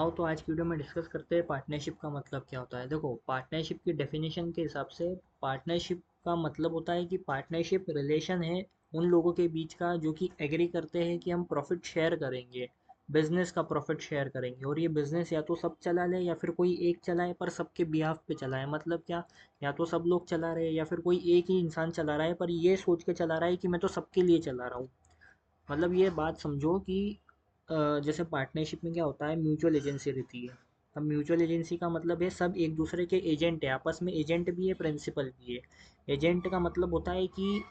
आओ तो आज की वीडियो में डिस्कस करते हैं पार्टनरशिप का मतलब क्या होता है। देखो, पार्टनरशिप की डेफिनेशन के हिसाब से पार्टनरशिप का मतलब होता है कि पार्टनरशिप रिलेशन है उन लोगों के बीच का जो कि एग्री करते हैं कि हम प्रॉफिट शेयर करेंगे, बिजनेस का प्रॉफिट शेयर करेंगे। और ये बिजनेस या तो सब चला ले या फिर कोई एक चलाए, पर सबके बिहाफ पे चलाए। मतलब क्या, या तो सब लोग चला रहे हैं या फिर कोई एक ही इंसान चला रहा है पर ये सोच के चला रहा है कि मैं तो सबके लिए चला रहा हूँ। मतलब ये बात समझो कि जैसे पार्टनरशिप में क्या होता है, म्यूचुअल एजेंसी रहती है। अब म्यूचुअल एजेंसी का मतलब है सब एक दूसरे के एजेंट है, आपस में एजेंट भी है, प्रिंसिपल भी है। एजेंट का मतलब होता है कि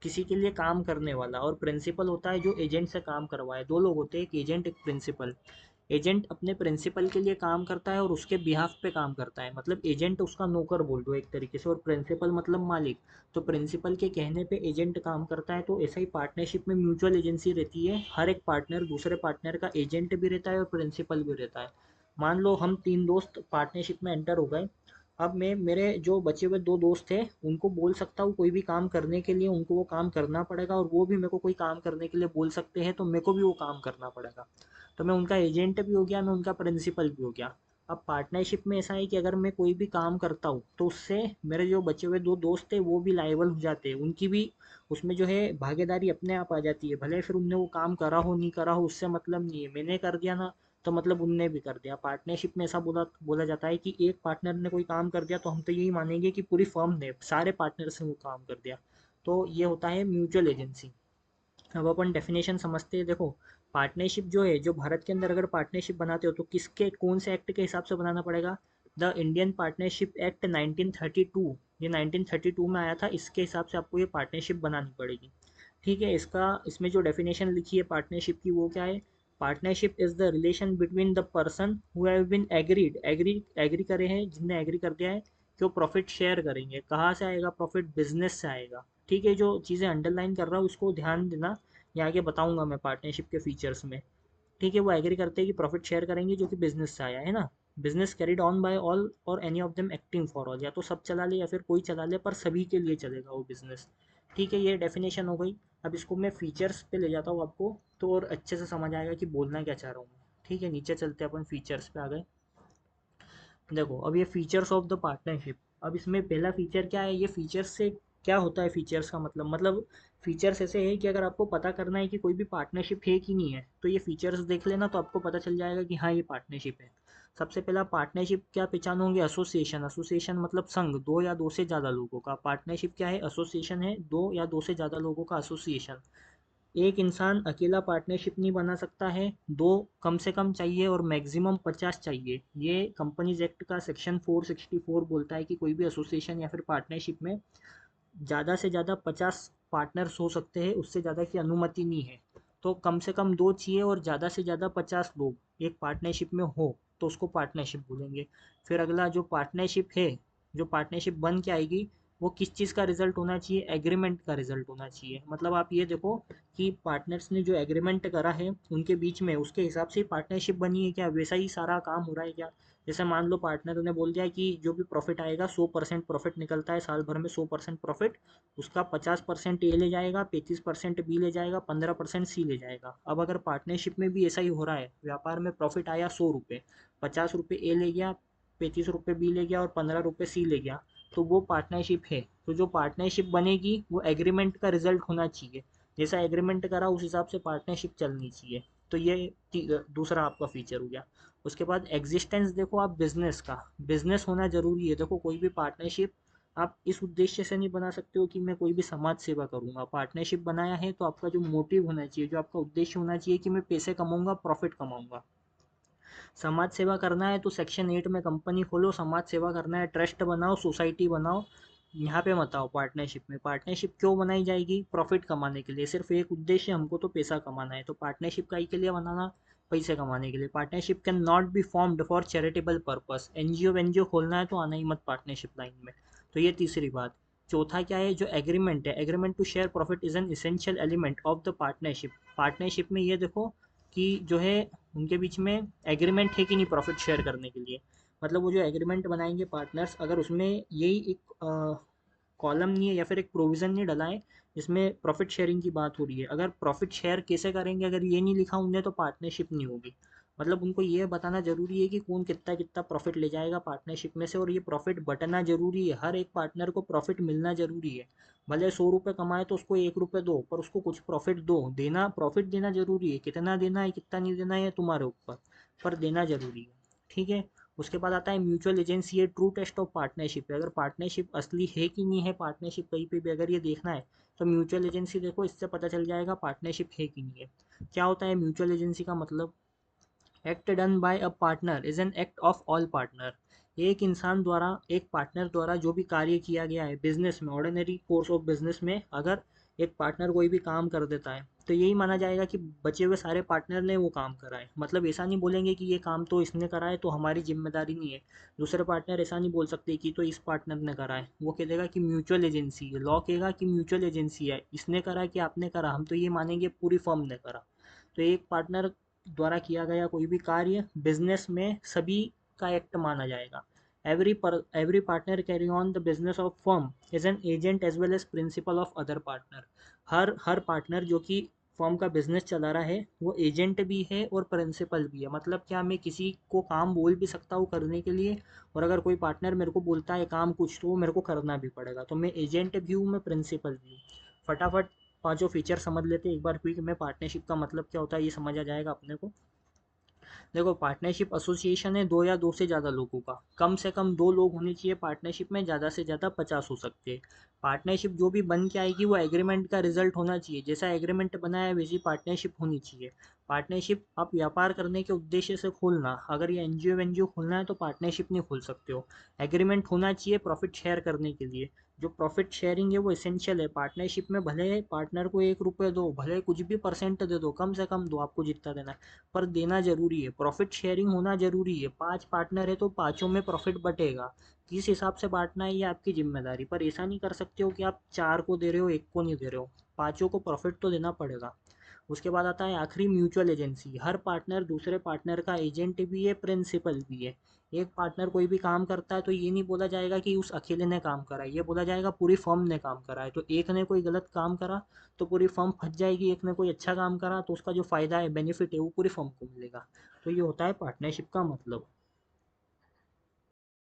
किसी के लिए काम करने वाला, और प्रिंसिपल होता है जो एजेंट से काम करवाए। दो लोग होते हैं, एक एजेंट एक प्रिंसिपल। एजेंट अपने प्रिंसिपल के लिए काम करता है और उसके बिहाफ पे काम करता है, मतलब एजेंट उसका नौकर बोल दो एक तरीके से, और प्रिंसिपल मतलब मालिक। तो प्रिंसिपल के कहने पे एजेंट काम करता है। तो ऐसा ही पार्टनरशिप में म्यूचुअल एजेंसी रहती है, हर एक पार्टनर दूसरे पार्टनर का एजेंट भी रहता है और प्रिंसिपल भी रहता है। मान लो हम तीन दोस्त पार्टनरशिप में एंटर हो गए। अब मैं मेरे जो बचे हुए दो दोस्त थे उनको बोल सकता हूँ कोई भी काम करने के लिए, उनको वो काम करना पड़ेगा, और वो भी मेरे को कोई काम करने के लिए बोल सकते हैं तो मेरे को भी वो काम करना पड़ेगा। तो मैं उनका एजेंट भी हो गया, मैं उनका प्रिंसिपल भी हो गया। अब पार्टनरशिप में ऐसा है कि अगर मैं कोई भी काम करता हूँ तो उससे मेरे जो बचे हुए दो दोस्त थे वो भी लायबल हो जाते हैं, उनकी भी उसमें जो है भागीदारी अपने आप आ जाती है। भले फिर उनने वो काम करा हो नहीं करा हो, उससे मतलब नहीं है, मैंने कर दिया ना तो मतलब उनने भी कर दिया। पार्टनरशिप में ऐसा बोला बोला जाता है कि एक पार्टनर ने कोई काम कर दिया तो हम तो यही मानेंगे कि पूरी फर्म ने सारे पार्टनर से वो काम कर दिया। तो ये होता है म्यूचुअल एजेंसी। अब अपन डेफिनेशन समझते हैं। देखो, पार्टनरशिप जो है, जो भारत के अंदर अगर पार्टनरशिप बनाते हो तो किसके कौन से एक्ट के हिसाब से बनाना पड़ेगा? द इंडियन पार्टनरशिप एक्ट 1932, ये 1932 में आया था, इसके हिसाब से आपको ये पार्टनरशिप बनानी पड़ेगी। ठीक है, इसका इसमें जो डेफिनेशन लिखी है पार्टनरशिप की वो क्या है? Partnership is the relation between the person who have been agreed, agree agree करे हैं, जिनने एग्री कर दिया है कि वो प्रॉफिट शेयर करेंगे। कहाँ से आएगा प्रॉफिट? बिजनेस से आएगा। ठीक है, जो चीज़ें अंडरलाइन कर रहा हूँ उसको ध्यान देना, ये आगे बताऊंगा मैं पार्टनरशिप के फीचर्स में। ठीक है, वो एग्री करते हैं कि प्रॉफिट शेयर करेंगे जो कि बिजनेस से आया है ना। Business carried on by all or any of them acting for all, या तो सब चला ले या फिर कोई चला ले, पर सभी के लिए चलेगा वो बिजनेस। ठीक है, ये डेफिनेशन हो गई। अब इसको मैं फीचर्स पे ले जाता हूँ आपको, तो और अच्छे से समझ आएगा कि बोलना क्या चाह रहा हूँ मैं। ठीक है, नीचे चलते हैं, अपन फीचर्स पे आ गए। देखो, अब ये फीचर्स ऑफ द पार्टनरशिप। अब इसमें पहला फीचर क्या है, ये फीचर्स से क्या होता है? फीचर्स का मतलब फीचर्स ऐसे है कि अगर आपको पता करना है कि कोई भी पार्टनरशिप है कि नहीं है तो ये फीचर्स देख लेना, तो आपको पता चल जाएगा कि हाँ ये पार्टनरशिप है। सबसे पहला, पार्टनरशिप क्या पहचानोगे? एसोसिएशन। एसोसिएशन मतलब संघ, दो या दो से ज़्यादा लोगों का। पार्टनरशिप क्या है? एसोसिएशन है, दो या दो से ज़्यादा लोगों का एसोसिएशन। एक इंसान अकेला पार्टनरशिप नहीं बना सकता है, दो कम से कम चाहिए और मैक्सिमम 50 चाहिए। ये कंपनीज एक्ट का सेक्शन 464 बोलता है कि कोई भी एसोसिएशन या फिर पार्टनरशिप में ज़्यादा से ज़्यादा 50 पार्टनर्स हो सकते हैं, उससे ज़्यादा की अनुमति नहीं है। तो कम से कम दो चाहिए और ज़्यादा से ज़्यादा 50 लोग एक पार्टनरशिप में हो तो उसको पार्टनरशिप बोलेंगे। फिर अगला, जो पार्टनरशिप है, जो पार्टनरशिप बन के आएगी, वो किस चीज़ का रिजल्ट होना चाहिए? एग्रीमेंट का रिजल्ट होना चाहिए। मतलब आप ये देखो कि पार्टनर्स ने जो एग्रीमेंट करा है उनके बीच में, उसके हिसाब से ही पार्टनरशिप बनी है क्या, वैसा ही सारा काम हो रहा है क्या? जैसे मान लो पार्टनर ने बोल दिया कि जो भी प्रॉफिट आएगा, 100% प्रॉफिट निकलता है साल भर में, 100% प्रॉफिट, उसका 50% ए ले जाएगा, 35% बी ले जाएगा, 15% सी ले जाएगा। अब अगर पार्टनरशिप में भी ऐसा ही हो रहा है, व्यापार में प्रॉफिट आया 100 रुपये, 50 रुपये ए ले गया, 35 रुपये बी ले गया और 15 रुपये सी ले गया, तो वो पार्टनरशिप है। तो जो पार्टनरशिप बनेगी वो एग्रीमेंट का रिजल्ट होना चाहिए। जैसा एग्रीमेंट करा उस हिसाब से पार्टनरशिप चलनी चाहिए। तो ये दूसरा आपका फीचर हो गया। उसके बाद एग्जिस्टेंस, देखो आप बिजनेस का, बिजनेस होना जरूरी है। देखो, कोई भी पार्टनरशिप आप इस उद्देश्य से नहीं बना सकते हो कि मैं कोई भी समाज सेवा करूंगा। पार्टनरशिप बनाया है तो आपका जो मोटिव होना चाहिए, जो आपका उद्देश्य होना चाहिए कि मैं पैसे कमाऊंगा, प्रॉफिट कमाऊंगा। समाज सेवा करना है तो सेक्शन 8 में कंपनी खोलो, समाज सेवा करना है ट्रस्ट बनाओ, सोसाइटी बनाओ। यहाँ पे मत आओ पार्टनरशिप में। पार्टनरशिप क्यों बनाई जाएगी? प्रॉफिट कमाने के लिए। सिर्फ एक उद्देश्य, हमको तो पैसा कमाना है। तो पार्टनरशिप का ही के लिए बनाना, पैसे कमाने के लिए। Partnership can not be formed for charitable purpose. NGO वेनजीओ खोलना है तो आना ही मत पार्टनरशिप लाइन में। तो ये तीसरी बात। चौथा क्या है? जो एग्रीमेंट है, agreement to share profit is an essential element of the partnership. Partnership में ये देखो कि जो है उनके बीच में एग्रीमेंट है कि नहीं प्रॉफिट शेयर करने के लिए। मतलब वो जो एग्रीमेंट बनाएंगे पार्टनर्स, अगर उसमें यही एक कॉलम नहीं है या फिर एक प्रोविज़न नहीं डला है जिसमें प्रॉफिट शेयरिंग की बात हो रही है, अगर प्रॉफिट शेयर कैसे करेंगे अगर ये नहीं लिखा होंगे तो पार्टनरशिप नहीं होगी। मतलब उनको ये बताना ज़रूरी है कि कौन कितना कितना प्रॉफिट ले जाएगा पार्टनरशिप में से, और ये प्रॉफिट बंटना ज़रूरी है, हर एक पार्टनर को प्रॉफिट मिलना ज़रूरी है। भले 100 रुपये कमाए तो उसको 1 रुपये दो, पर उसको कुछ प्रॉफिट दो। देना, प्रॉफिट देना ज़रूरी है, कितना देना है कितना नहीं देना है ये तुम्हारे ऊपर, पर देना ज़रूरी है। ठीक है। उसके बाद आता है म्यूचुअल एजेंसी, ये ट्रू टेस्ट ऑफ पार्टनरशिप है। अगर पार्टनरशिप असली है कि नहीं है, पार्टनरशिप कहीं पे भी अगर ये देखना है तो म्यूचुअल एजेंसी देखो, इससे पता चल जाएगा पार्टनरशिप है कि नहीं है। क्या होता है म्यूचुअल एजेंसी का मतलब? Act done by a partner is an act of all partner. एक इंसान द्वारा, एक पार्टनर द्वारा जो भी कार्य किया गया है बिजनेस में, ऑर्डिनरी कोर्स ऑफ बिजनेस में, अगर एक पार्टनर कोई भी काम कर देता है तो यही माना जाएगा कि बचे हुए सारे पार्टनर ने वो काम करा है। मतलब ऐसा नहीं बोलेंगे कि ये काम तो इसने करा है तो हमारी जिम्मेदारी नहीं है। दूसरे पार्टनर ऐसा नहीं बोल सकते कि तो इस पार्टनर ने करा है, वो कह देगा कि म्यूचुअल एजेंसी है, लॉ कहेगा कि म्यूचुअल एजेंसी है, इसने करा कि आपने करा, हम तो ये मानेंगे पूरी फर्म ने करा। तो एक पार्टनर द्वारा किया गया कोई भी कार्य बिजनेस में सभी का एक्ट माना जाएगा। Every partner carry on the business of firm is an agent as well as principal of other partner. हर पार्टनर जो कि फर्म का बिजनेस चला रहा है वो एजेंट भी है और प्रिंसिपल भी है। मतलब क्या, मैं किसी को काम बोल भी सकता हूँ करने के लिए, और अगर कोई पार्टनर मेरे को बोलता है काम कुछ तो वो मेरे को करना भी पड़ेगा। तो मैं एजेंट भी हूँ, मैं प्रिंसिपल भी हूँ। फटाफट पांचों फीचर समझ लेते हैं एक बार क्विक में, पार्टनरशिप का मतलब क्या होता है ये समझ आ जाएगा अपने को। देखो, पार्टनरशिप एसोसिएशन है दो या दो से ज़्यादा लोगों का, कम से कम दो लोग होने चाहिए पार्टनरशिप में, ज़्यादा से ज़्यादा 50 हो सकते हैं। पार्टनरशिप जो भी बन के आएगी वो एग्रीमेंट का रिजल्ट होना चाहिए, जैसा एग्रीमेंट बना है वैसी पार्टनरशिप होनी चाहिए। पार्टनरशिप आप व्यापार करने के उद्देश्य से खोलना, अगर ये एनजीओ वेनजीओ खोलना है तो पार्टनरशिप नहीं खोल सकते हो। एग्रीमेंट होना चाहिए प्रॉफिट शेयर करने के लिए। जो प्रॉफिट शेयरिंग है वो इसेंशियल है पार्टनरशिप में। भले पार्टनर को 1 रुपये दो, भले कुछ भी परसेंट दे दो, कम से कम दो, आपको जितना देना है, पर देना ज़रूरी है। प्रॉफिट शेयरिंग होना ज़रूरी है। 5 पार्टनर है तो पाँचों में प्रॉफिट बटेगा। किस हिसाब से बाँटना है ये आपकी ज़िम्मेदारी, पर ऐसा नहीं कर सकते हो कि आप 4 को दे रहे हो, 1 को नहीं दे रहे हो। पाँचों को प्रॉफिट तो देना पड़ेगा। उसके बाद आता है आखिरी म्यूचुअल एजेंसी। हर पार्टनर दूसरे पार्टनर का एजेंट भी है, प्रिंसिपल भी है। एक पार्टनर कोई भी काम करता है तो ये नहीं बोला जाएगा कि उस अकेले ने काम करा है, ये बोला जाएगा पूरी फर्म ने काम करा है। तो एक ने कोई गलत काम करा तो पूरी फर्म फंस जाएगी, एक ने कोई अच्छा काम करा तो उसका जो फ़ायदा है, बेनिफिट है, वो पूरी फर्म को मिलेगा। तो ये होता है पार्टनरशिप का मतलब।